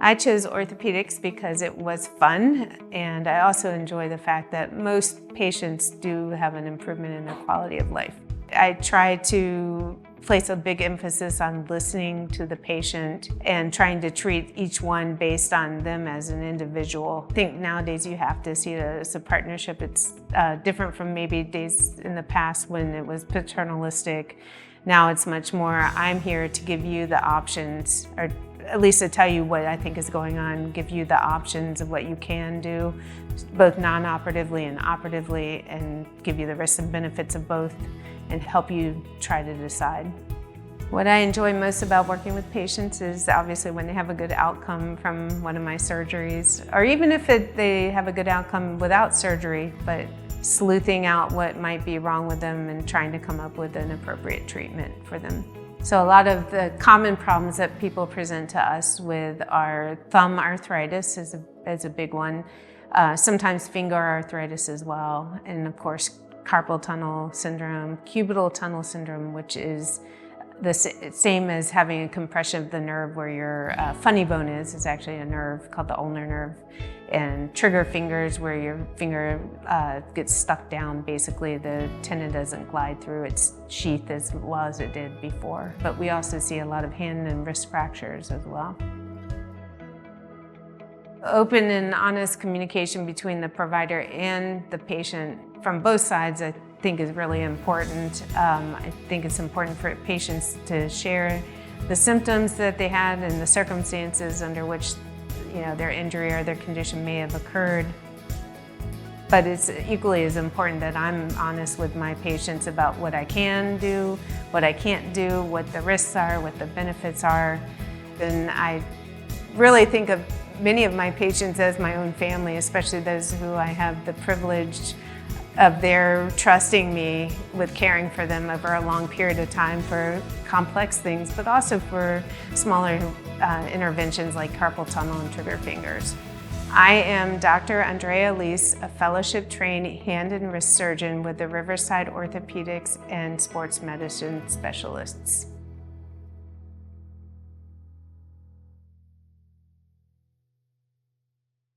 I chose orthopedics because it was fun, and I also enjoy the fact that most patients do have an improvement in their quality of life. I try to place a big emphasis on listening to the patient and trying to treat each one based on them as an individual. I think nowadays you have to see it as a partnership. It's different from maybe days in the past when it was paternalistic. Now it's much more, I'm here to give you the options, or at least to tell you what I think is going on, give you the options of what you can do, both non-operatively and operatively, and give you the risks and benefits of both, and help you try to decide. What I enjoy most about working with patients is obviously when they have a good outcome from one of my surgeries, or even if they have a good outcome without surgery, but sleuthing out what might be wrong with them and trying to come up with an appropriate treatment for them. So a lot of the common problems that people present to us with are thumb arthritis is a big one, sometimes finger arthritis as well, and of course carpal tunnel syndrome, cubital tunnel syndrome, which is the same as having a compression of the nerve where your funny bone is actually a nerve called the ulnar nerve, and trigger fingers where your finger gets stuck down. Basically, the tendon doesn't glide through its sheath as well as it did before. But we also see a lot of hand and wrist fractures as well. Open and honest communication between the provider and the patient from both sides, I think, is really important. I think it's important for patients to share the symptoms that they had and the circumstances under which their injury or their condition may have occurred. But it's equally as important that I'm honest with my patients about what I can do, what I can't do, what the risks are, what the benefits are. And I really think of many of my patients as my own family, especially those who I have the privilege of their trusting me with caring for them over a long period of time for complex things, but also for smaller interventions like carpal tunnel and trigger fingers. I am Dr. Andréa Lese, a fellowship-trained hand and wrist surgeon with the Riverside Orthopedics and Sports Medicine Specialists.